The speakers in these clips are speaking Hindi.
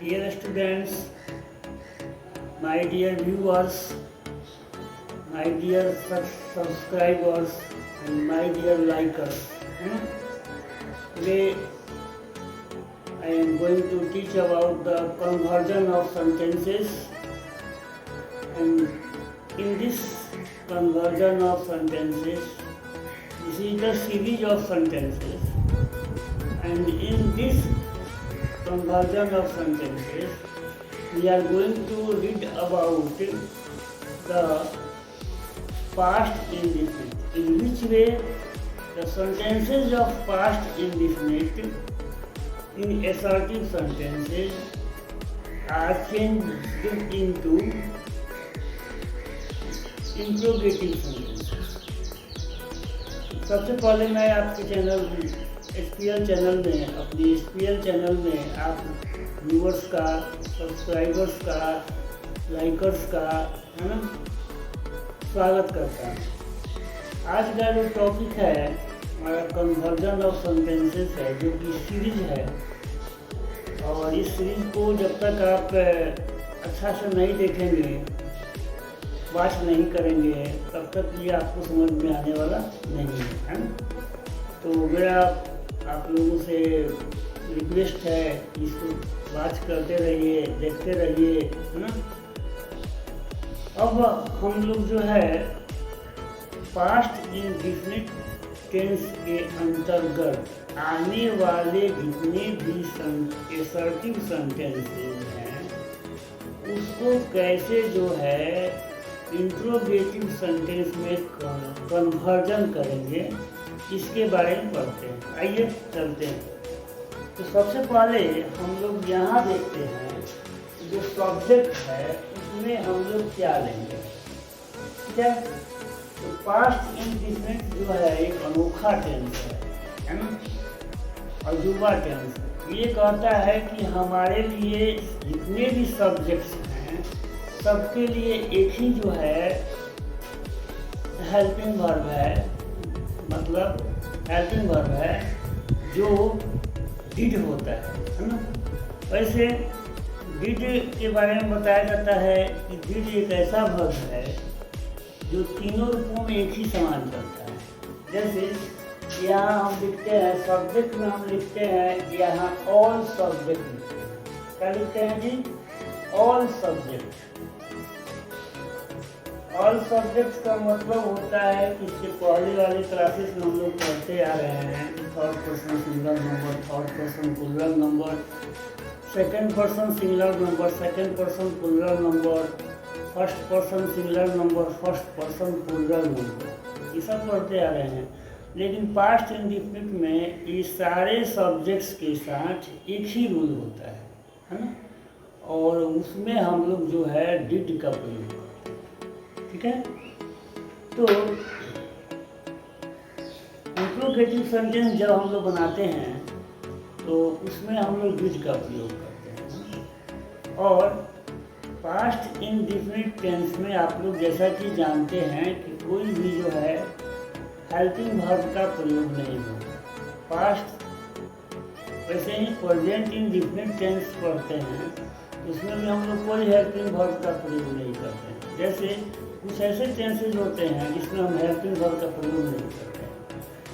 Dear students, my dear viewers, my dear subscribers, and my dear likers. Today I am going to teach about the conversion of sentences, and in this conversion of sentences, this is the series of sentences, and in this conversion of sentences, we are going to read about the past indefinite, in which way the sentences of past indefinite in assertive sentences are changed into interrogative sentences. सबसे पहले मैं आपके चैनल SPL चैनल में, अपनी SPL चैनल में आप व्यूअर्स का, सब्सक्राइबर्स का, लाइकर्स का, है ना, स्वागत करता हूँ। आज का जो टॉपिक है हमारा कन्वर्जन ऑफ सेंटेंसेस है, जो कि सीरीज है, और इस सीरीज को जब तक आप अच्छा से नहीं देखेंगे, वॉच नहीं करेंगे, तब तक ये आपको समझ में आने वाला नहीं है ना। तो मेरा आप लोगों से रिक्वेस्ट है कि इसको वॉच करते रहिए, देखते रहिए, है ना। अब हम लोग जो है पास्ट इंडेफिनिट टेंस के अंतर्गत आने वाले जितने भी असर्टिव सेंटेंसेस हैं, उसको कैसे जो है इंट्रोगेटिव सेंटेंस में कन्वर्जन करेंगे, इसके बारे में पढ़ते हैं। आइए चलते हैं। तो सबसे पहले हम लोग यहाँ देखते हैं जो सब्जेक्ट है उसमें हम लोग क्या लेंगे, ठीक है। तो पास्ट इंडेफिनिट जो है एक अनोखा टेंस है ना, अजूबा टेंस। ये कहता है कि हमारे लिए जितने भी सब्जेक्ट्स हैं, सबके लिए एक ही जो है हेल्पिंग वर्ब है, मतलब हेल्पिंग वर्ब है जो डिड होता है ना। वैसे डिड के बारे में बताया जाता है कि डिड एक ऐसा वर्ब है जो तीनों रूपों में एक ही समान चलता है। जैसे यहाँ हम लिखते हैं सब्जेक्ट में, हम लिखते हैं यहाँ ऑल सब्जेक्ट लिखते हैं। क्या लिखते हैं जी? All subject. ऑल सब्जेक्ट्स का मतलब होता है कि इसके पहले वाले क्लासेस में हम लोग पढ़ते आ रहे हैं, third person singular number, third person plural number, second person singular number, second person plural number, first person singular number, first person plural number, ये सब पढ़ते आ रहे हैं। लेकिन पास्ट इंडेफिनिट में ये सारे सब्जेक्ट्स के साथ एक ही रूल होता है ना, और उसमें हम लोग जो है डिड का प्रयोग करते हैं, ठीक है। तो इंट्रोगेटिव सेंटेंस जब हम लोग बनाते हैं तो उसमें हम लोग डिड का प्रयोग करते हैं, और पास्ट इंडेफिनिट टेंस में आप लोग जैसा कि जानते हैं कि कोई भी जो है हेल्पिंग वर्ब का प्रयोग नहीं होगा। पास्ट वैसे ही प्रेजेंट इंडेफिनिट टेंस पढ़ते हैं, उसमें भी हम लोग कोई हेल्पिंग वर्ब का प्रयोग नहीं करते हैं। जैसे कुछ ऐसे टेंसेज होते हैं जिसमें हम हेल्पिंग वर्ब का प्रयोग नहीं करते हैं,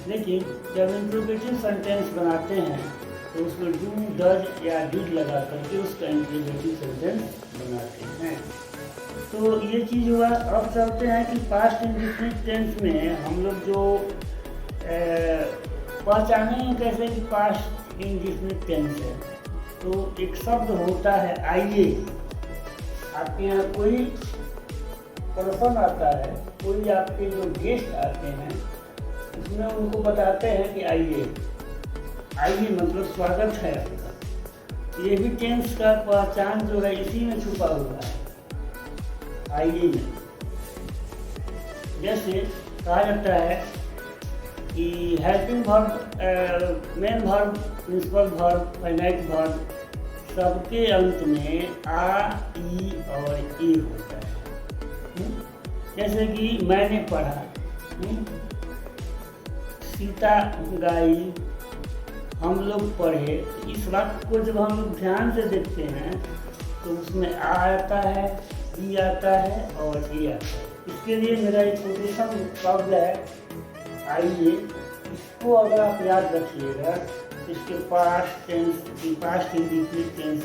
लेकिन जब इंट्रोगेटिव सेंटेंस बनाते हैं तो उसमें डू, डज या डिड लगा करके उसका इंट्रोगेटिव सेंटेंस बनाते हैं। तो ये चीज़ हुआ। अब चलते हैं कि पास्ट इंडेफिनिट टेंस में हम लोग जो पहचानेंगे कैसे कि पास्ट इंडेफिनिट टेंस है। तो एक शब्द होता है आइए। आपके यहाँ कोई पर्सन आता है, कोई आपके जो गेस्ट आते हैं, उसमें उनको बताते हैं कि आइए। आइए मतलब स्वागत है आपका। ये भी टेंस का पहचान जो है इसी में छुपा हुआ है, आइए में। जैसे कहा जाता है कि helping verb, main verb, principal verb, finite verb, सबके अंत में आ, ई और ए होता है। जैसे कि मैंने पढ़ा, सीता गाई, हम लोग पढ़े, इस वाक्य को जब हम लोग ध्यान से देखते हैं तो उसमें आ आता है, बी आता है और ई आता है। इसके लिए मेरा एक कोटेशन शब्द है, आइए इसको अगर आप याद रखिएगा, इसके past tense past indefinite tense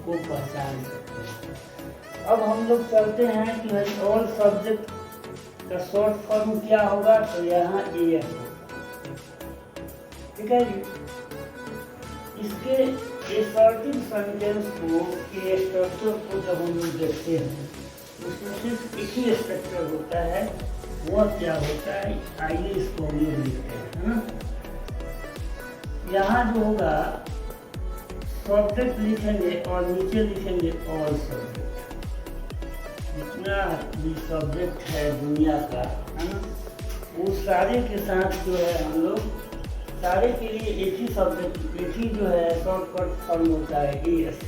को पहचान सकते हैं। अब हम लोग चलते हैं कि भाई ऑल सब्जेक्ट का शॉर्ट फॉर्म क्या होगा, तो यहाँ ए होगा, ठीक है जी। इसके एसर्टिव सेंटेंस को के स्ट्रक्चर को जब हम लोग देखते हैं उसमें सिर्फ एक ही स्ट्रक्चर होता है, वह क्या होता है, आइए इसको हम लोग लिखते हैं, है ना। यहाँ जो होगा सब्जेक्ट लिखेंगे और नीचे लिखेंगे ऑल सब्जेक्ट, जितना भी सब्जेक्ट है दुनिया का, है ना, वो सारे के साथ जो है हम लोग सारे के लिए एक ही सब्जेक्ट, एक ही जो है शॉर्टकट फॉर्म होता है एस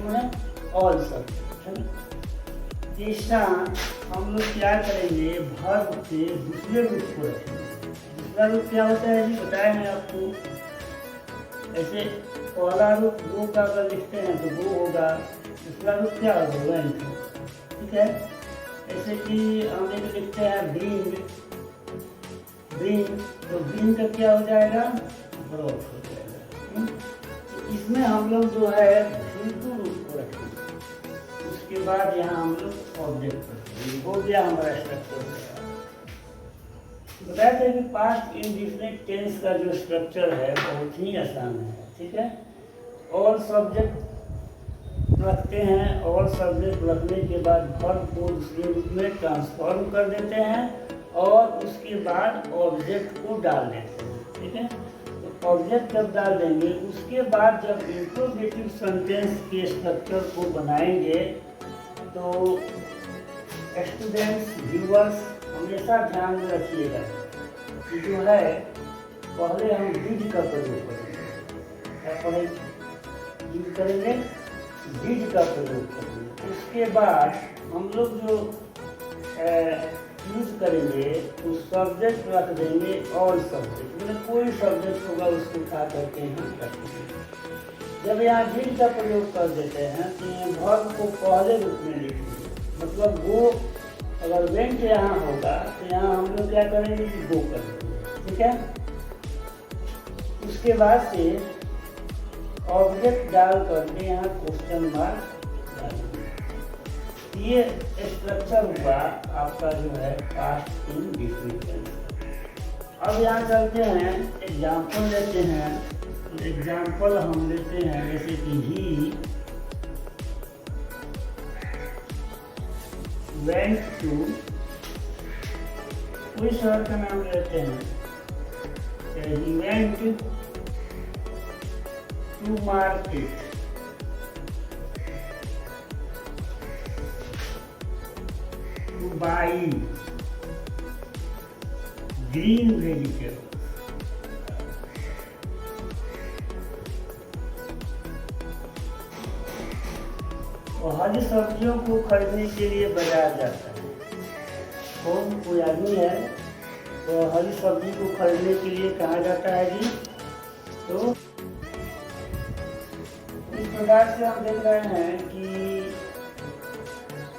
में ऑल सब्जेक्ट, है ना। तीसरा हम लोग क्या करेंगे, वर्ब से दूसरे रूप को रखेंगे। दूसरा रूप क्या होता है जी, बताए हैं आपको। ऐसे पहला रूप वो का अगर लिखते हैं तो वो होगा, दूसरा रूप क्या होगा, ठीक है। ऐसे कि हम एक लिखते हैं ब्रिंग, ब्रिंग, तो ब्रिंग का क्या हो जाएगा, ब्रॉट हो जाएगा। तो इसमें हम लोग जो है बिल्कुल रूप को रखेंगे, उसके बाद यहाँ हम लोग ऑब्जेक्ट रखेंगे, हो गया हमारा स्ट्रक्चर। बताया था कि पास्ट इंडिफिनिट टेंस का जो स्ट्रक्चर है बहुत ही आसान है, ठीक है। ऑल सब्जेक्ट रखते हैं, ऑल सब्जेक्ट रखने के बाद वर्ब को दूसरे रूप में ट्रांसफॉर्म कर देते हैं और उसके बाद ऑब्जेक्ट को डाल देते हैं, ठीक है। तो ऑब्जेक्ट जब डाल देंगे उसके बाद जब इंट्रोगेटिव सेंटेंस के स्ट्रक्चर को बनाएंगे तो स्टूडेंट्स, व्यूअर्स हमेशा ध्यान में रखिएगा कि जो है पहले हम डिड का प्रयोग करेंगे, क्या पढ़ेंगे, यूज करेंगे, डिड का प्रयोग करेंगे। उसके बाद हम लोग जो यूज करेंगे तो सब्जेक्ट रख देंगे ऑल सब्जेक्ट, मतलब कोई सब्जेक्ट होगा उसको उठा करके हम रखेंगे। जब यहाँ डिड का प्रयोग कर देते हैं तो वर्ब को पहले रूप में लिखेंगे, मतलब वो अगर वेंट यहाँ होगा तो यहाँ हम लोग क्या करेंगे कि गो करेंगे, ठीक है। उसके बाद से ऑब्जेक्ट डाल करके यहाँ क्वेश्चन मार्क डालेंगे। ये स्ट्रक्चर हुआ आपका जो है पास्ट इंडिफिनिट टेंस। अब यहाँ चलते हैं, एग्जाम्पल लेते हैं। तो एग्जाम्पल हम लेते हैं जैसे कि ही वेंट टू, कोई शहर का नाम लेते हैं, he went to market, to buy green vegetable. और हरी सब्जियों को खरीदने के लिए बाजार जाता है। कौन, कोई आदमी है तो हरी सब्जी को खरीदने के लिए कहाँ जाता है जी, तो इस प्रकार से हम देख रहे हैं कि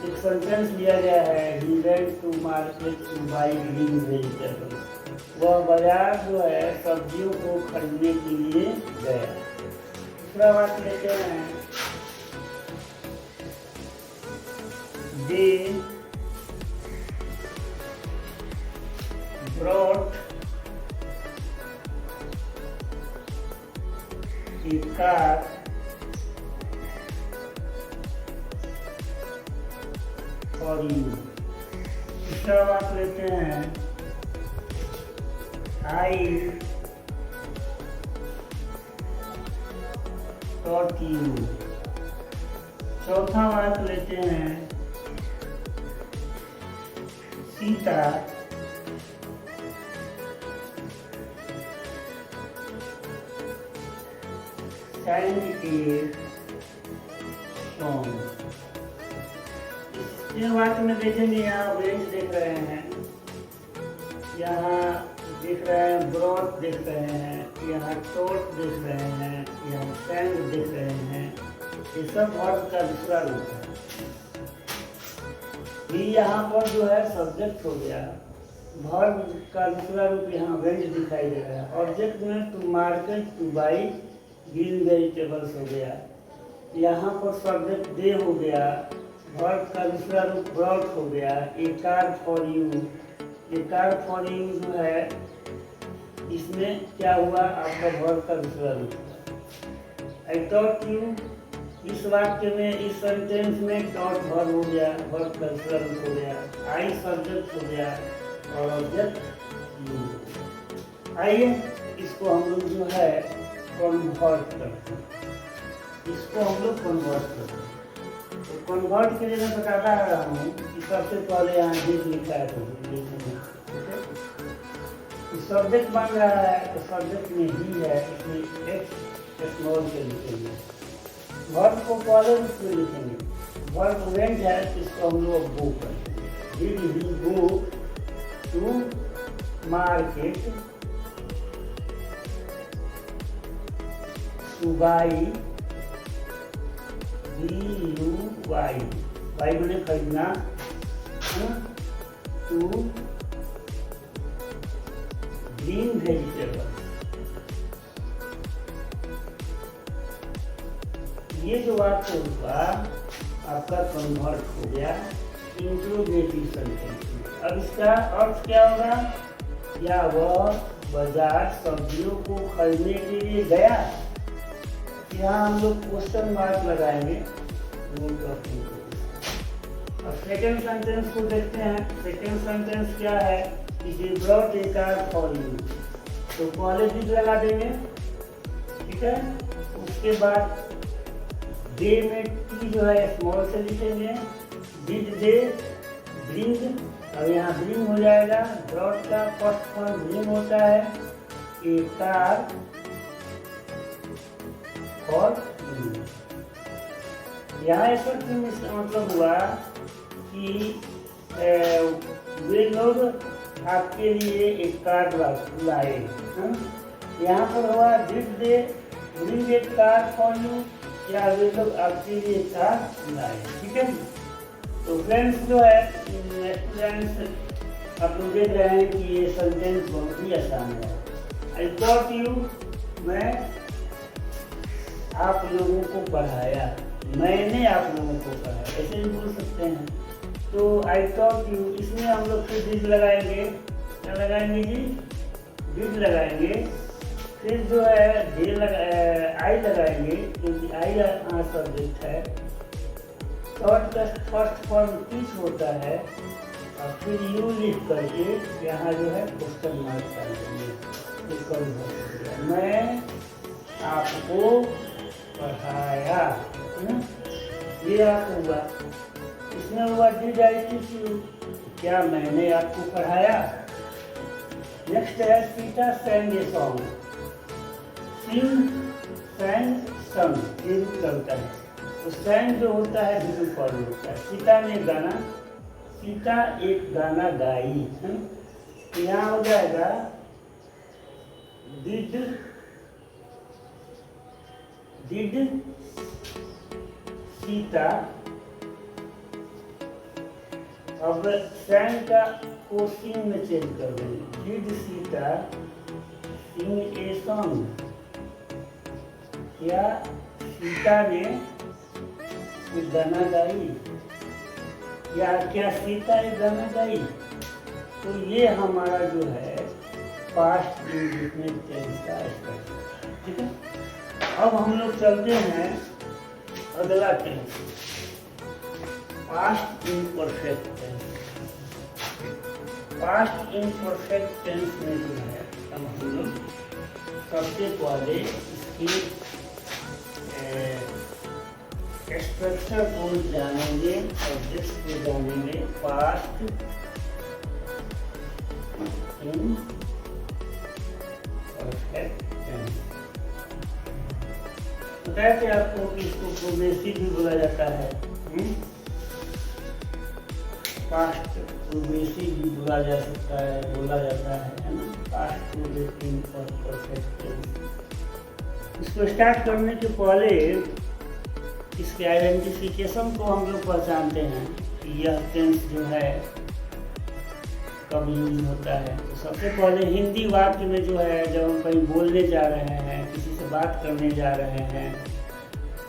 एक सेंटेंस लिया गया है, he went to market to buy green vegetables. वह बाजार जो है सब्जियों को खरीदने के लिए गया। दूसरा बात लेते हैं, they brought a car for you। तीसरा बात लेते हैं, I taught you। चौथा बात लेते हैं, सीता sang a song। इसके बाद में देखेंगे, यहाँ वेंट देख रहे हैं, यहाँ देख रहे हैं, ब्रॉथ देख रहे हैं, यहाँ टोट देख रहे हैं, यहाँ सैंड देख रहे हैं, ये सब वर्ब का दूसरा रूप है। ये यहाँ पर जो है सब्जेक्ट हो गया, वर्ब का दूसरा रूप यहाँ वेंट दिखाई दे रहा है। ऑब्जेक्ट में to market, to buy green vegetables हो गया, यहाँ पर सब्जेक्ट दे हो गया, वर्ब का दूसरा रूप ब्रॉट हो गया। A car for you, a car for you जो है इसमें क्या हुआ, आपका वर्ब का दूसरा रूप। आई टॉट यू, इस वाक्य में, इस सेंटेंस में टॉट वर्ब हो गया, वर्ब का दूसरा रूप हो गया। आई सब्जेक्ट हो गया और ऑब्जेक्ट यू। आइए इसको हम लोग जो है कन्वर्ट करते हैं, इसको हम लोग कन्वर्ट करते हैं। तो कन्वर्ट के लिए मैं बताता आ रहा हूँ कि सबसे पहले यहाँ डिट लिखा है, तो सब्जेक्ट बन रहा है, तो सब्जेक्ट में ही है, इसलिए एक्स स्मॉल से लिखेंगे। वर्ब को पहले रूप में लिखेंगे, वर्ब वेंट है, तो इसको हम लोग गो करेंगे। Did he go to market to buy, why मैंने खरीदना, टू ग्रीन वेजिटेबल। ये जो वाक्य हुआ आपका कन्वर्ट हो गया इंट्रोगेटिव सेंटेंस में। अब इसका अर्थ क्या होगा, क्या वह बाजार सब्जियों को खरीदने के लिए गया। यहाँ हम लोग क्वेश्चन मार्क लगाएंगे। अब सेकेंड सेंटेंस को देखते हैं। सेकेंड सेंटेंस क्या है, he brought a car for you, तो पहले डिड लगा देंगे, ठीक है। उसके बाद दे में टी जो है स्मॉल से लिखेंगे, डिड दे ब्रिंग, अब यहाँ ब्रिंग हो जाएगा। ब्रॉट का फर्स्ट फॉर्म ब्रिंग होता है, ए कार फॉर यू। यहाँ ऐसा मतलब हुआ कि वे लोग आपके लिए एक कार लाए। यहाँ पर हुआ did they bring a car for you, या वे लोग आपके लिए कार लाए, ठीक है। तो फ्रेंड्स जो है स्टूडेंट्स, आप लोग देख रहे हैं कि ये सेंटेंस बहुत ही आसान है। आई टॉट यू, मैं आप लोगों को पढ़ाया, मैंने आप लोगों को पढ़ाया, ऐसे भी बोल सकते हैं। तो आई टॉट यू, इसमें हम लोग फिर डिड लगाएंगे, क्या लगाएंगे जी, डिड लगाएंगे। फिर जो है आई लगाएंगे, क्योंकि आई यहाँ सब्जेक्ट है। टॉट का फर्स्ट फॉर्म टीच होता है, और फिर यू लिख करके यहाँ जो है क्वेश्चन मार्क कर देंगे। मैं आपको पढ़ाया, ये आपको हुआ। इसमें हुआ डिड आई टीच यू, क्या मैंने आपको पढ़ाया। नेक्स्ट है Sita sang a song, sing sang sung, ये भी चलता है। तो sang जो होता है बिल्कुल फॉर्म होता है। सीता ने गाना, सीता एक गाना गाई, तो यहाँ हो जाएगा डिड सीता। अब sang का को सिंग में चेंज कर देंगे, did Sita sing a song, क्या सीता ने एक गाना गाई, या क्या सीता एक गाना गाई। तो ये हमारा जो है पास्ट इंडिफिनिट टेंस का एस्पेक्ट, ठीक है। अब हम लोग चलते हैं अगला tense, past imperfect tense. Past imperfect tense में जो है अब हम लोग सबसे पहले इसकी स्ट्रक्चर को जानेंगे और को जानेंगे। पास्ट इम्परफेक्ट टेंस बताया थे आपको कि इसको प्रोग्रेसिव भी बोला जाता है। पास्ट प्रोग्रेसिव भी बोला जा सकता है, बोला जाता है ना, पास्ट प्रोग्रेसिव परफेक्ट टेंस। इसको स्टार्ट करने के पहले इसके आइडेंटिफिकेशन को हम लोग पहचानते हैं कि यह टेंस जो है कब यूज होता है। तो सबसे पहले हिंदी वाक्य में जो है, जब हम कहीं बोलने जा रहे हैं, किसी से बात करने जा रहे हैं,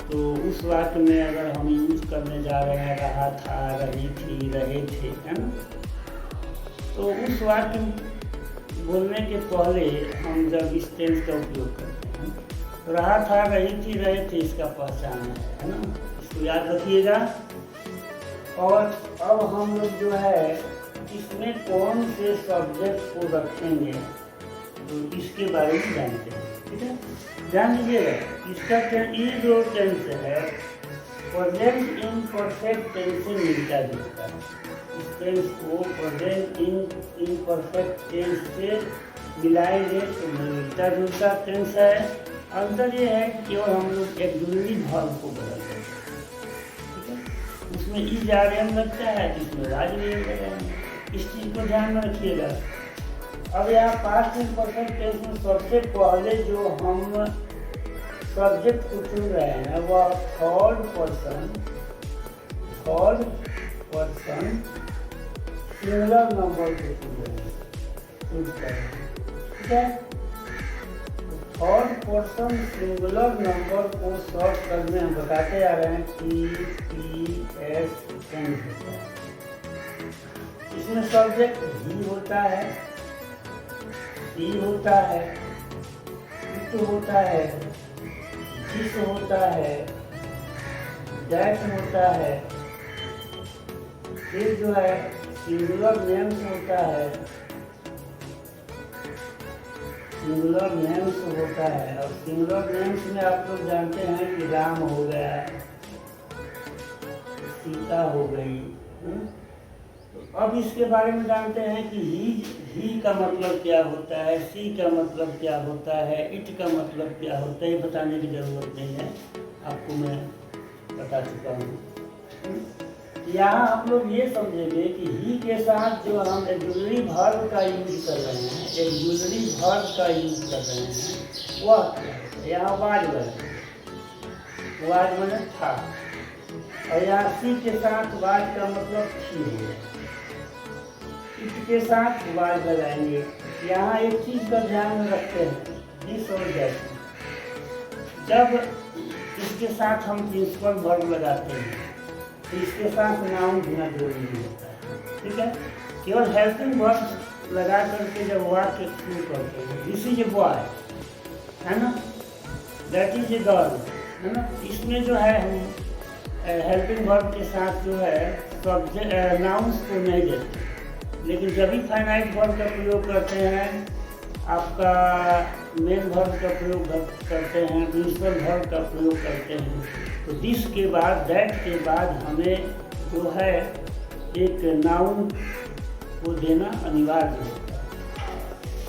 तो उस वाक्य में अगर हम यूज करने जा रहे हैं रहा था, रही थी, रहे थे, है ना, तो उस वाक्य बोलने के पहले हम जब इस टेंस का उपयोग करते हैं, तो रहा था, रही थी, रहे थे, इसका पहचान है ना, इसको याद रखिएगा। और अब हम लोग जो है इसमें कौन से सब्जेक्ट को रखेंगे तो इसके बारे में जानते हैं, ठीक है। जान लीजिएगा, इसका ये जो टेंस है प्रेजेंट इम्परफेक्ट टेंस से मिलता जुलता है। इस टेंस को प्रेजेंट इम्परफेक्ट टेंस से मिलाएंगे तो मिलता जुलता टेंस है। अंतर ये है कि केवल हम लोग ऑक्सिलरी वर्ब को बदल दें, ठीक है। उसमें इज आरएम लगता है, इसमें राजनीय लगाएंगे, इस चीज़ को ध्यान में रखिएगा। अब यहाँ पास्ट इम्परफेक्ट टेंस में सबसे पहले जो हम सब्जेक्ट को चुन रहे हैं वह थर्ड पर्सन सिंगुलर नंबर को चुन रहे हैं, ठीक है। थर्ड पर्सन सिंगुलर नंबर को सॉर्ट करने हम बताते आ रहे हैं TPS टेंस होता है। इसमें सब्जेक्ट ही होता है, ही होता है, इट होता है, दिस होता है, दैट होता है, फिर जो है सिंगुलर नेम्स होता है, सिंगुलर नेम्स होता है। और सिंगुलर नेम्स में आप लोग जानते हैं कि राम हो गया, सीता हो गई। अब इसके बारे में जानते हैं कि ही का मतलब क्या होता है, सी का मतलब क्या होता है, इट का मतलब क्या होता है, ये बताने की ज़रूरत नहीं है, आपको मैं बता चुका हूँ। यहाँ आप लोग ये समझेंगे कि ही के साथ जो हम ऑक्सिलरी वर्ब का यूज कर रहे हैं, ऑक्सिलरी वर्ब का यूज कर रहे हैं, वह क्या है। यहाँ वाज बने था, और यहाँ सी के साथ वाज का मतलब थी है, इसके साथ वाज लगाएंगे। यहाँ एक चीज का ध्यान में रखते हैं, दिस और दैट। जब इसके साथ हम प्रिंसिपल वर्ब लगाते हैं तो इसके साथ नाउन होना जरूरी होता है, ठीक है। केवल हेल्पिंग वर्ब लगा करके जब वाक्य शुरू करते हैं, दिस इज ए बॉय, है ना, दैट इज ए गर्ल, है ना, इसमें जो है हम हेल्पिंग वर्ब के साथ जो है सब्जेक्ट नाउन्स को नहीं देते। लेकिन जब भी फाइनाइट वर्ब का प्रयोग करते हैं, आपका मेन वर्ब का प्रयोग करते हैं, प्रिंसिपल वर्ब का प्रयोग करते हैं, तो दिस के बाद, दैट के बाद हमें जो है एक नाउन को देना अनिवार्य होता है।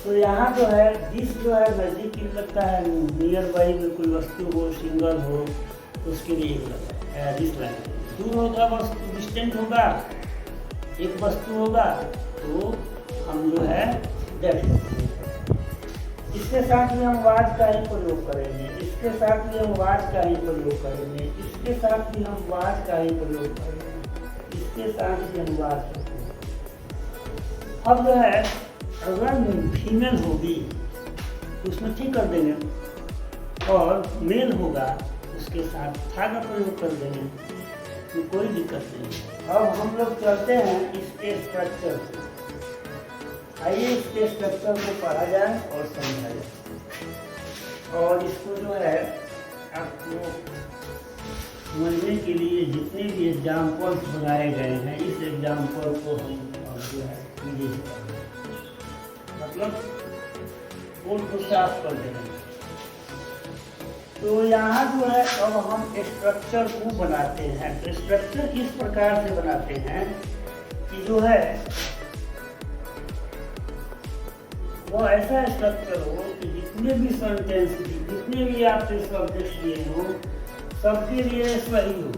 तो यहाँ जो है दिस जो है नज़दीक लगता है, नियर बाई में कोई वस्तु हो, सिंगल हो, तो उसके लिए दिस लगेगा। दूर होगा वस्तु, डिस्टेंट होगा, एक वस्तु होगा, तो हम जो है दैट। इसके साथ भी हम वाज का ही प्रयोग करेंगे, इसके साथ भी हम वाज का ही प्रयोग करेंगे, इसके साथ भी हम वाज का ही प्रयोग करेंगे, इसके साथ भी हम वाज का प्रयोग। अब जो है अगर फीमेल होगी तो उसमें ठीक कर देंगे, और मेल होगा उसके साथ था का प्रयोग कर देंगे, तो कोई दिक्कत नहीं। अब हम लोग चलते हैं इसके स्ट्रक्चर से। आइए इसके स्ट्रक्चर को पढ़ा जाए और समझा जाए, और इसको जो है आपको समझने के लिए जितने भी एग्जाम्पल्स बनाए गए हैं, इस एग्जाम्पल को हम जो है मतलब बोर्ड को साफ कर देंगे। तो यहाँ जो है अब हम स्ट्रक्चर को बनाते हैं। तो स्ट्रक्चर किस प्रकार से बनाते हैं कि जो है वो ऐसा स्ट्रक्चर हो कि जितने भी सेंटेंस, जितने भी आपसे सब्जेक्ट दिए हो, सबके लिए सही हो।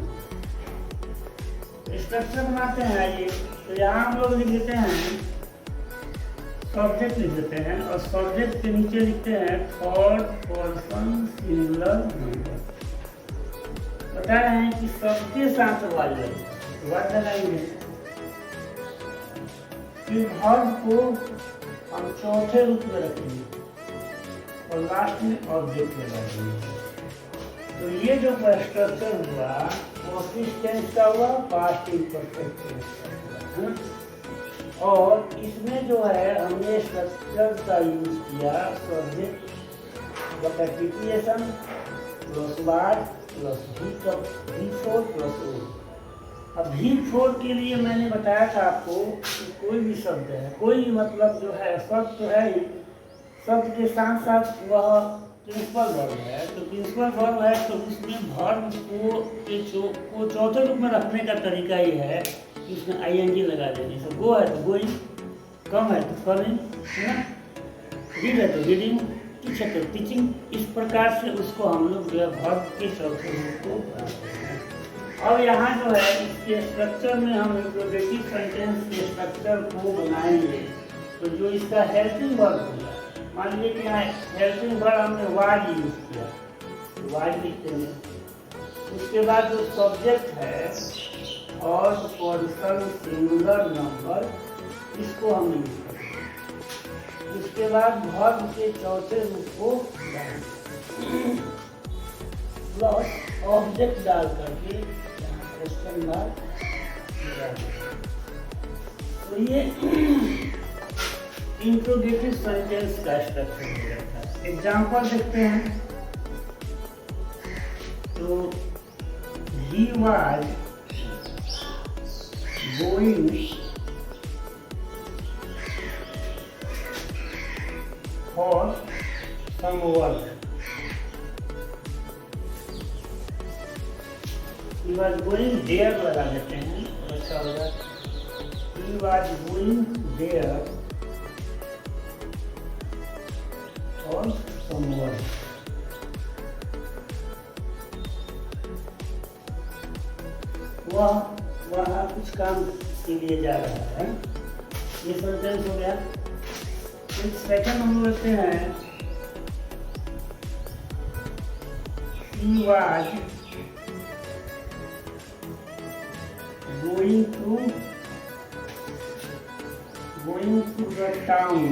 स्ट्रक्चर बनाते हैं। आइए तो यहाँ हम लोग लिख देते हैं, सब्जेक्ट लिख देते हैं और सब्जेक्ट के नीचे लिखते हैं थर्ड पर्सन सिंगुलर नंबर। बता रहे हैं कि सबके साथ वर्ड लगाएंगे कि वर्ब को हम चौथे रूप में रखेंगे और लास्ट में ऑब्जेक्ट लगा देंगे। तो ये जो स्ट्रक्चर हुआ वो किस टेंस का हुआ, पास्ट इम्परफेक्ट टेंस का हुआ। और इसमें जो है हमने स्ट्रक्चर का यूज किया subject preposition plus word plus V4 plus O। अब V4 के लिए मैंने बताया था आपको कि कोई भी शब्द है, कोई मतलब जो है शब्द तो है ही, शब्द के साथ साथ वह प्रिंसिपल वर्ब है। तो प्रिंसिपल वर्ब है तो उसमें वर्ब को चौथे रूप में रखने का तरीका ही है कि उसमें ING लगा देने से। गो है तो गोइंग, कम है तो कमिंग, है ना, रीड है तो रीडिंग, टीच है तो टीचिंग। इस प्रकार से उसको हम लोग जो है वर्ब के चौथे रूप को बनाते हैं। अब यहाँ जो है इसके स्ट्रक्चर में हम इंट्रोगेटिव सेंटेंस के स्ट्रक्चर को बनाएंगे। तो जो इसका हेल्पिंग वर्ब होगा, मान लीजिए कि यहाँ हेल्पिंग वर्ब हमने वाज यूज किया, वाज लिखते हैं। उसके बाद जो सब्जेक्ट है और पर्सन सिंगुलर नंबर, इसको हम यूज करेंगे। उसके बाद वर्ब के चौथे रूप को प्लस ऑब्जेक्ट डाल करके क्वेश्चन मार्क। तो ये इंट्रोगेटिव सेंटेंस का स्ट्रक्चर हो जाता है। एग्जाम्पल देखते हैं। तो he was going for some work. He was going there लगा देते हैं, ऐसा होगा he was going there for some work। वह वहाँ कुछ काम के लिए जा रहा है। ये सेंटेंस हो गया। फिर सेकंड हम लेते हैं he was going to the town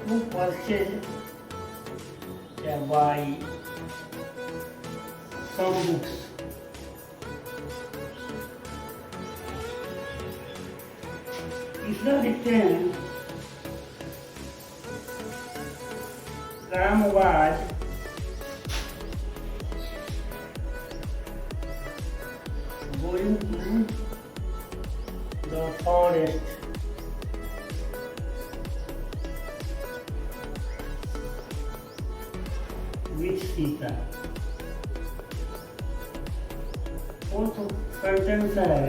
to purchase या buy some books। तीसरा लिखते हैं Ram was going to the forest with Sita। Fourth sentence है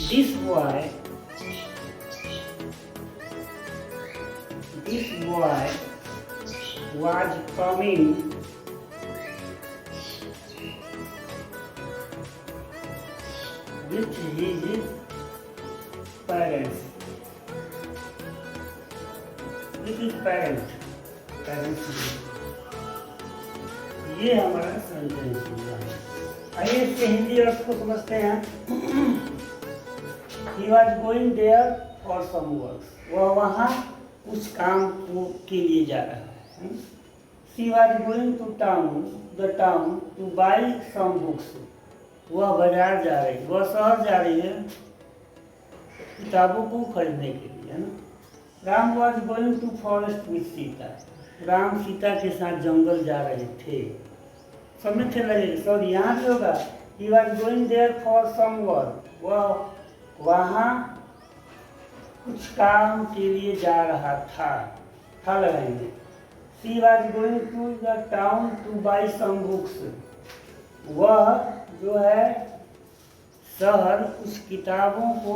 this boy was coming with his parents। ये हमारा सेंटेंस हुआ। आइए इसके हिंदी अर्थ को समझते हैं। He was going there for some work। वह वहाँ कुछ काम के लिए जा रहा है। She was going to the town to buy some books। वह बाजार जा रही, वह शहर जा रही है किताबों को खरीदने के लिए, है ना। Ram was going to forest with Sita. Ram Sita के साथ जंगल जा रहे थे। समझ थे लगे सॉरी, यहाँ भी होगा he was going there for some work। वह वहाँ कुछ काम के लिए जा रहा था लगाएंगे। She was going to the town to buy some books। वह जो है शहर कुछ किताबों को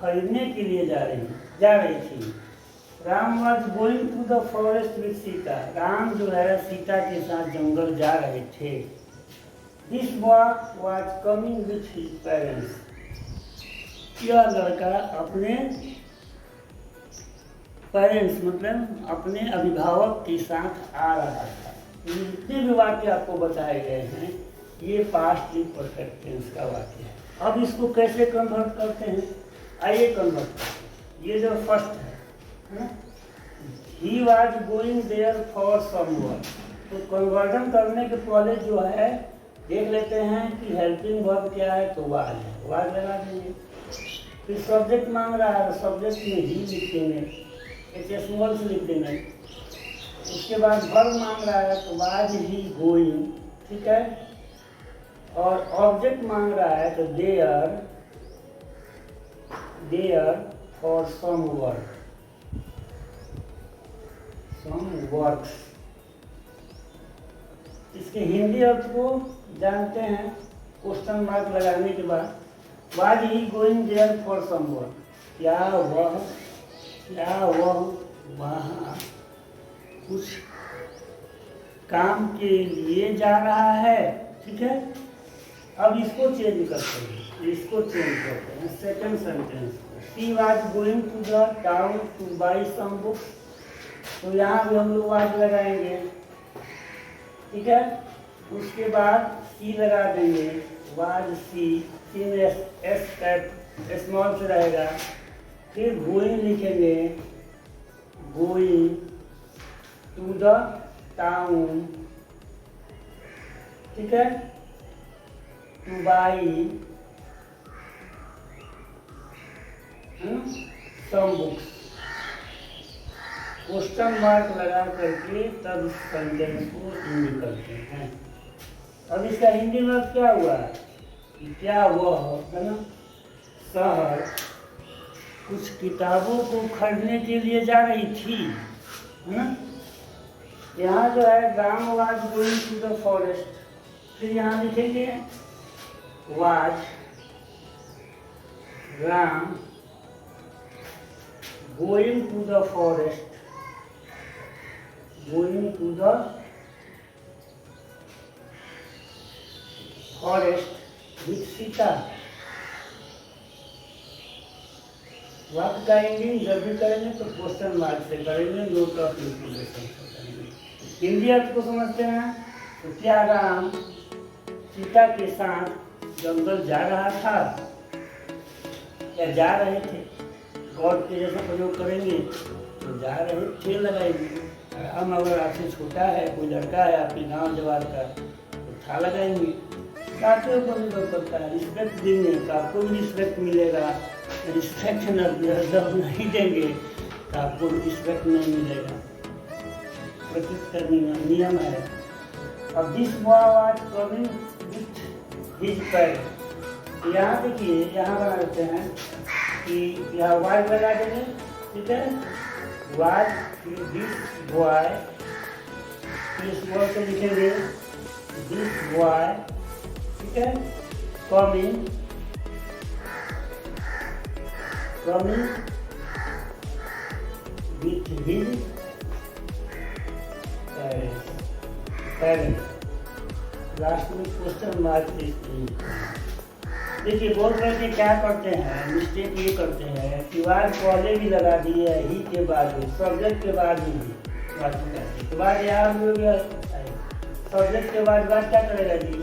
खरीदने के लिए जा रही थी। Ram was going to the forest with Sita. Ram जो है सीता के साथ जंगल जा रहे थे। This boy was coming with his parents. यह लड़का अपने पेरेंट्स मतलब अपने अभिभावक के साथ आ रहा था। जितने भी वाक्य आपको बताए गए हैं ये पास्ट परफेक्ट टेंस का वाक्य है। अब इसको कैसे कन्वर्ट करते हैं, आइए कन्वर्ट करते हैं। ये जो फर्स्ट है he was going there for some work, तो कन्वर्जन करने के पहले जो है देख लेते हैं कि हेल्पिंग वर्ब क्या है, तो वाज है, वाज लगा देंगे। फिर सब्जेक्ट मांग रहा है तो सब्जेक्ट में ही लिख देंगे, एच स्मॉल से लिख देंगे। उसके बाद वर्ब मांग रहा है तो वाज ही गोइंग, ठीक है। और ऑब्जेक्ट मांग रहा है तो there for some work, some works. इसके हिंदी अर्थ को जानते हैं क्वेश्चन मार्क लगाने के बाद। Was he going there for some work, क्या वह वहाँ कुछ काम के लिए जा रहा है, ठीक है। अब इसको चेंज करते हैं, second sentence. She was going to the town to buy some books, तो यहाँ भी हम लोग वाज लगाएंगे, ठीक है। उसके बाद सी लगा देंगे, वाज सी में एस स्मॉल से रहेगा। फिर गोइंग लिखेंगे, गोइंग टू द टाउन, ठीक है, to buy some books. Question mark लगा करके तब सेंटेंस को एंड करते हैं। अब इसका हिंदी में क्या हुआ कि क्या वह है ना शहर कुछ किताबों को खरीदने के लिए जा रही थी, है ना। यहाँ जो है Ram was going to the forest, फिर यहाँ लिखेंगे was Ram going to the forest, going to the forest with Sita. वाक्य का एंडिंग जब भी करेंगे तो क्वेश्चन मार्क से करेंगे, नोट ऑफ इंप्लीमेंटेशन से करेंगे। हिंदी अर्थ को समझते हैं तो क्या राम सीता के साथ जंगल जा रहा था या जा रहे थे, गॉड के जैसा प्रयोग करेंगे तो जा रहे थे लगाएंगे। हम अगर आपसे छोटा है कोई लड़का है आपके गांव जवाब का तो था लगाएंगे। साथियों को निर्भर करता है, रिस्पेक्ट देंगे तो आपको भी रिस्पेक्ट मिलेगा, रिस्पेक्ट नहीं देंगे तो आपको रिस्पेक्ट नहीं मिलेगा, प्रकृति नियम है। अब this boy was coming with his parents, यहाँ देखिए यहाँ बना देते हैं कि यहाँ वाज लगा देंगे, ठीक है। वाज दिस बॉय, इस बॉय को लिखेंगे दिस बॉय, ठीक है। Coming with his parents. Last में क्वेश्चन मार्क। देखिए बहुत लड़के क्या करते हैं, मिस्टेक ये करते हैं कि वाज पहले भी लगा दिए, ही के बाद भी, सब्जेक्ट के बाद भी के बाद यहाँ सब्जेक्ट के बाद क्या करेगा जी,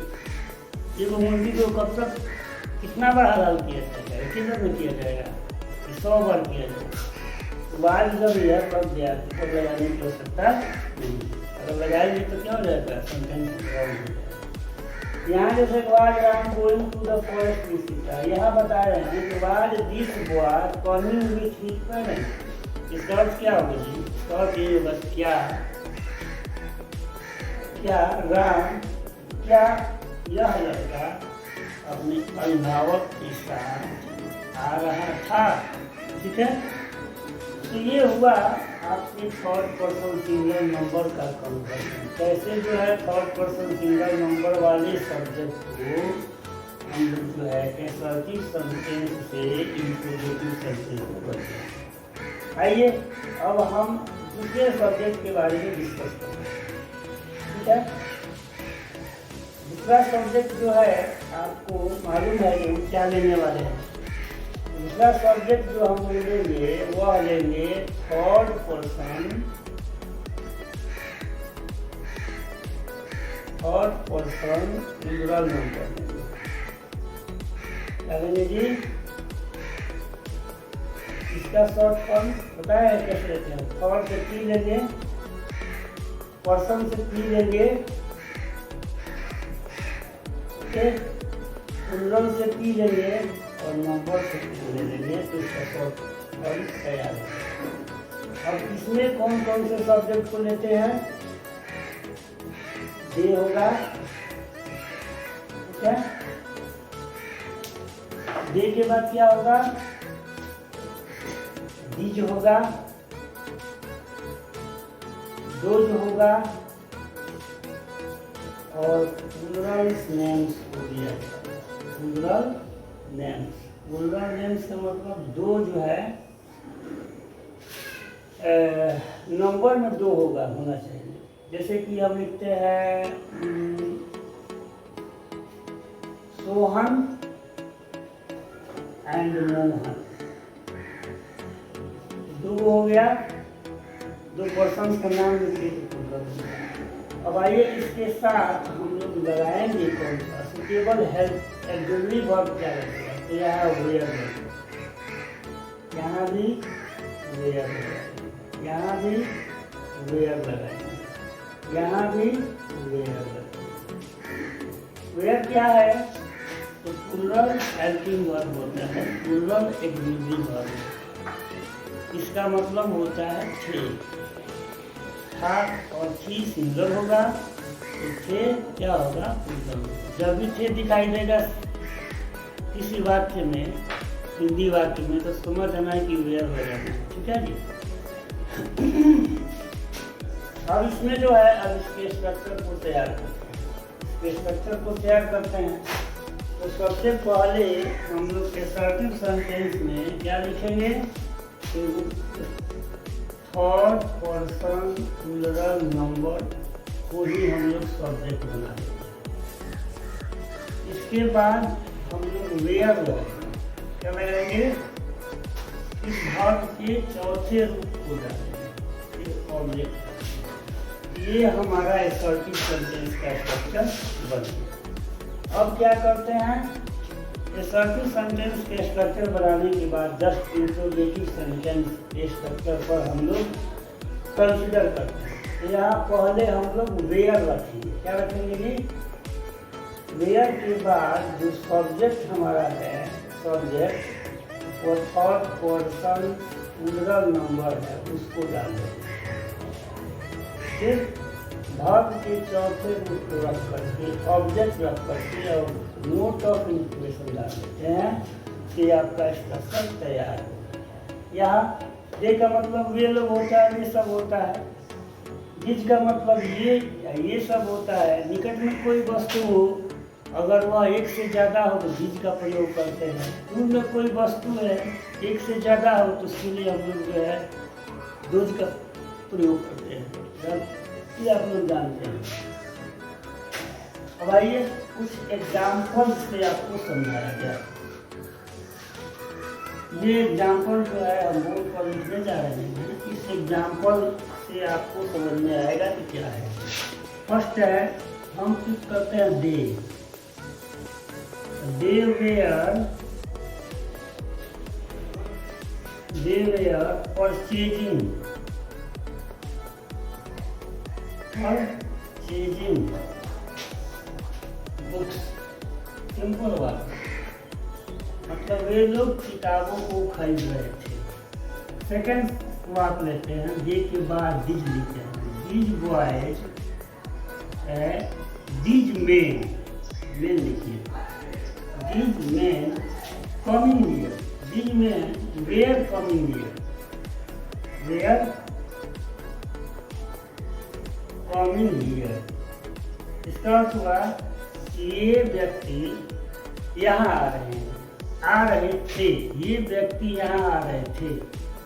ये मुर्गी को कब तक कितना बार हलाल किया जाएगा, कितना में किया जाएगा, 100 बार किया जाएगा। वाज जब यह कर दिया तो लगाने की आवश्यकता नहीं, अगर लगाएंगे तो क्या हो जाएगा, सेंटेंस। यहाँ जैसे was Ram going to the forest with Sita, यहाँ बता रहे हैं कि was this boy coming with his parents. इसका अर्थ क्या होगा जी, इसका अर्थ ये होगा क्या राम, क्या यह लड़का अपने अभिभावक के साथ आ रहा था, ठीक है। तो ये हुआ आपके थर्ड पर्सन सिंगल नंबर का कन्वर्जन। कैसे जो है थर्ड पर्सन सिंगल नंबर वाले सब्जेक्ट को हम लोग जो है असर्टिव सेंटेंस से इंट्रोगेटिव सेंटेंस में बदलें। आइए अब हम दूसरे सब्जेक्ट के बारे में डिस्कस करें। ठीक है, दूसरा सब्जेक्ट जो है आपको मालूम है कि हम क्या लेने वाले हैं। दूसरा सब्जेक्ट जो हम लेंगे वह लेंगे थर्ड पर्सन प्लूरल नंबर लेंगे। क्या लेंगे जी? इसका शॉर्ट फॉर्म पता है कैसे लेते हैं? थर्ड से पी लेंगे, पर्सन से पी लेंगे, प्लूरल से पी लेंगे और नंबर से पी ले लेंगे, तो इसका शॉर्ट फॉर्म तैयार है। अब इसमें कौन कौन से सब्जेक्ट को लेते हैं? डे होगा, ठीक है। डे के बाद क्या होगा? डीज होगा, डोज होगा और प्लूरल नेम्स हो गया। प्लूरल नेम्स का मतलब दो जो है नंबर में दो होना चाहिए। जैसे कि हम लिखते हैं सोहन एंड मोहन, दो हो गया, दो पर्सन का नाम लिखिए। अब आइए इसके साथ हम लोग लगाएंगे कौन सा सुटेबल हेल्प एक्सिलरी वर्ब क्या लगेगा। तो यहाँ वेयर, यहाँ भी वेयर, यहाँ भी वेयर लगाएंगे, यहाँ भी वेयर लगाएंगे। वेयर क्या है? तो प्लूरल हेल्पिंग वर्ब होता है, प्लूरल एक्सिलरी वर्ब। इसका मतलब होता है थे। था और थी सिंगल होगा, तो थे क्या होगा? प्लूरल। जब भी थे दिखाई देगा किसी वाक्य में, हिंदी वाक्य में, तो समझ आना है कि वेयर हो जाना है। ठीक है जी। अब इसमें जो है, अब इसके स्ट्रक्चर को तैयार करते हैं। इसके स्ट्रक्चर को तैयार करते हैं तो सबसे पहले हम लोग असर्टिव सेंटेंस में क्या लिखेंगे? थर्ड पर्सन प्लूरल नंबर को ही हम लोग सब्जेक्ट बना देंगे। इसके बाद हम लोग वेयर लगाएंगे। क्या लगाएंगे? इस भाग के चौथे रूप को डालेंगे ऑब्जेक्ट। ये हमारा असर्टिव सेंटेंस का स्ट्रक्चर बन गया। अब क्या करते हैं? असर्टिव सेंटेंस के स्ट्रक्चर बनाने के बाद जस्ट इंट्रोगेटिव सेंटेंस के स्ट्रक्चर पर हम लोग कंसिडर करते हैं। तो यहाँ पहले हम लोग वेयर रखेंगे। क्या रखेंगे जी? वेयर के बाद जो सब्जेक्ट हमारा है, सब्जेक्ट वो थर्ड पर्सन प्लूरल नंबर है, उसको डाल देंगे। फिर भाग के चौथे रूप को रख करके, ऑब्जेक्ट रख करके और नोट ऑफ इंफॉर्मेशन डाल देते हैं कि आपका स्ट्रक्चर तैयार है। यहाँ डे का मतलब वे लोग होता है, ये सब होता है। जिज का मतलब ये सब होता है। निकट में कोई वस्तु हो, अगर वह एक से ज़्यादा हो तो जिज का प्रयोग करते हैं। दूर में कोई वस्तु है, एक से ज़्यादा हो तो उसके लिए हम लोग जो है डोज का प्रयोग करते हैं। ये आप लोग जानते हैं। अब आइए कुछ एग्जाम्पल से आपको समझाया गया। ये एग्जाम्पल जो है हम बोर्ड पर लिखने जा रहे हैं। इस एग्जाम्पल से आपको समझ में आएगा कि क्या है। फर्स्ट है, हम कुछ करते हैं they were purchasing books. Simple बात, मतलब वे लोग किताबों को खरीद रहे थे। सेकंड बात लेते हैं, डे के बाद डिज लिखते हैं। डिज बॉयज है, डिज मेन लिखिए। These men coming here, these men were coming here, were coming here. इसका अर्थ हुआ कि ये व्यक्ति यहाँ आ रहे थे। ये व्यक्ति यहाँ आ रहे थे।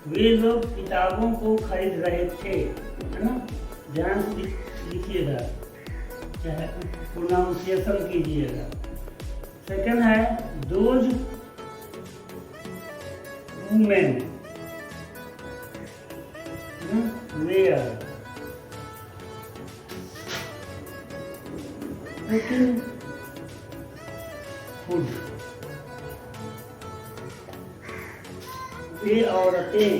वे लोग किताबों को खरीद रहे थे, है ना। ध्यान से लिखिएगा, प्रोनाउंसिएशन कीजिएगा। सेकंड है those women were cooking food. वे औरतें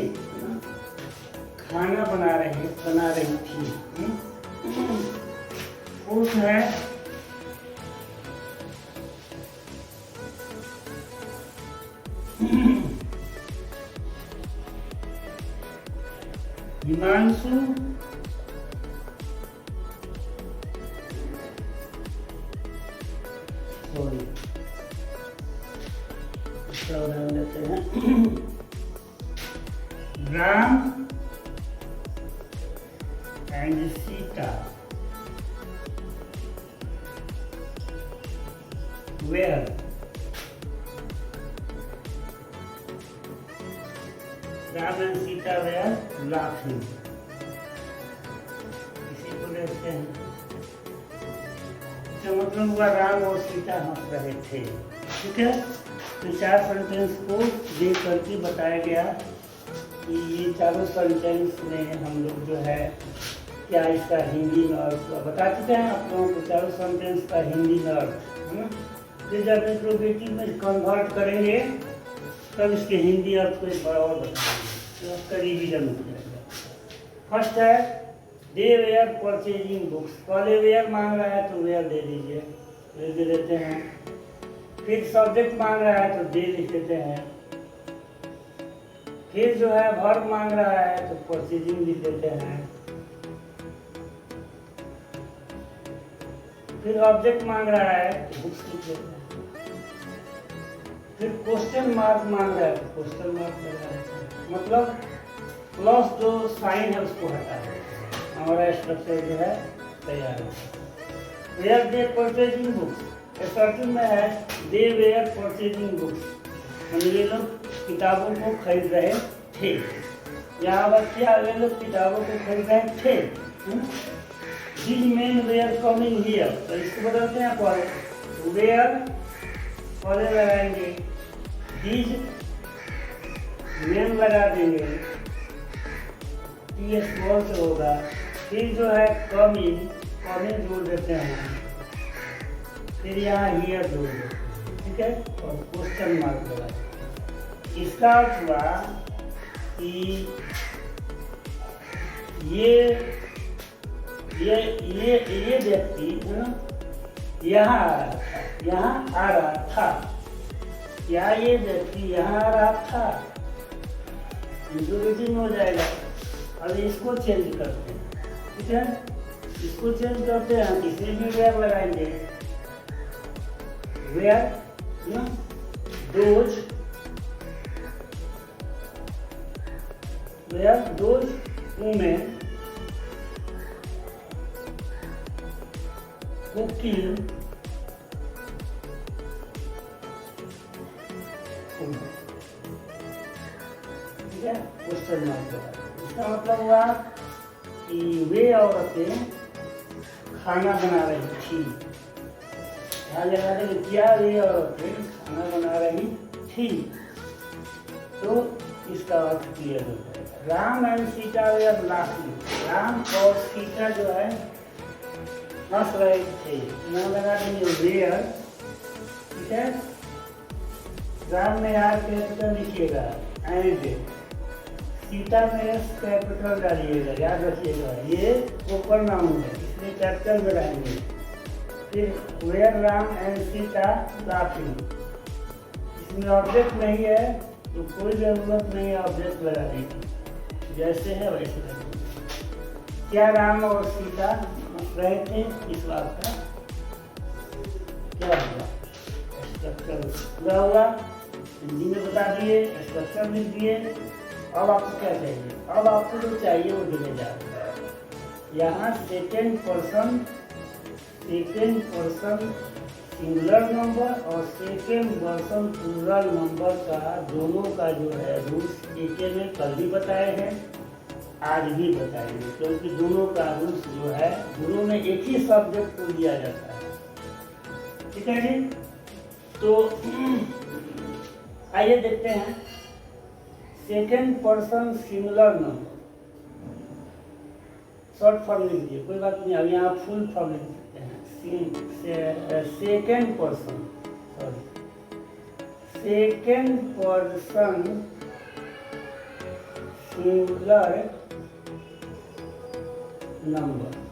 खाना बना रही थी। फोर्थ है हिमांशु इसका उदाहरण लेते हैं। Ram and Sita were Ram and Sita were laughing. इसी को देखते हैं। इसका मतलब हुआ राम और सीता हंस रहे थे। ठीक है, तो 4 सेंटेंस को देख करके बताया गया कि ये चारों सेंटेंस में हम लोग जो है क्या इसका हिंदी में अर्थ बता चुके हैं आप लोगों को। चारों सेंटेंस का हिंदी में अर्थ है ना। फिर जब इंट्रोगेटिव में कन्वर्ट करेंगे तब इसके हिंदी अर्थ को एक बार और बताएंगे, तो आपका रिविजन हो जाएगा। फर्स्ट है दे वेयर परचेजिंग बुक्स। पहले वेयर मांग रहा है तो वेयर दे दीजिए, दे देते हैं। फिर सब्जेक्ट मांग रहा है तो दे लिख देते हैं। फिर जो है वर्ब मांग रहा है तो परचेजिंग लिख देते हैं। फिर ऑब्जेक्ट मांग रहा है तो बुक्स लिख देते हैं। फिर क्वेश्चन मार्क मांग रहा है तो क्वेश्चन मार्क लगा देते हैं। मतलब प्लस जो साइन है उसको हटा देते हैं। हमारा स्ट्रक्चर जो है तैयार है। Were they purchasing books starting में है दे वेयर परचेजिंग बुक्स। ये लोग किताबों को खरीद रहे थे। यहाँ पर क्या वे लोग किताबों को खरीद रहे थे। These men were coming here। तो इसको बदलते हैं पहले वेयर पहले लगाएंगे, these men लगा देंगे, ये स्मॉल से होगा। फिर जो है कमिंग जोड़ देते हैं। फिर यहाँ हियर जोड़ देते हैं। ठीक है, और क्वेश्चन मार्क लगा। इसका अर्थ हुआ कि ये व्यक्ति है ना यहाँ आ रहा था। क्या ये व्यक्ति यहाँ आ रहा था? इंट्रोगेटिव हो जाएगा। अब इसको चेंज करते हैं। ठीक है, इसको चेंज करते हैं। इसमें भी वेयर लगाएंगे। Were those women cooking food. ठीक है, क्वेश्चन मार्क लगा। इसका मतलब हुआ कि वे औरतें खाना बना रही थी। यहाँ लगा देंगे क्या वे औरतें खाना बना रही थी, तो इसका अर्थ क्लियर हो जाएगा। Ram and Sita were laughing. Ram और सीता जो है हंस रहे थे। यहाँ लगा देंगे वेयर। ठीक है, राम में आर कैपिटल लिखिएगा एंड सीता में एस कैपिटल डालिएगा, याद रखिएगा। ये ऊपर नाम है इसलिए कैपिटल लगाएंगे। फिर were Ram and Sita laughing. इसमें ऑब्जेक्ट नहीं है तो कोई जरूरत नहीं है ऑब्जेक्ट लगाने की, जैसे है वैसे लगेगा। क्या राम और सीता रहे थे, इस बात का क्या हुआ? स्ट्रक्चर पूरा हुआ, हिंदी में बता दिए, स्ट्रक्चर लिख दिए। अब आपको क्या चाहिए? अब आपको जो चाहिए वो देने जा रहे हैं। यहाँ सेकेंड पर्सन सिंगुलर नंबर और सेकेंड पर्सन प्लूरल नंबर का दोनों का जो है रूल्स एक में कल भी बताए हैं, आज भी बताएंगे, क्योंकि दोनों का रूल्स जो है दोनों में एक ही सब्जेक्ट को दिया जाता है। ठीक है जी, तो आइए देखते हैं second person singular number. Short form लिख दिए, कोई बात नहीं, अब यहाँ फुल फॉर्म लिख सकते हैं। Second person singular number.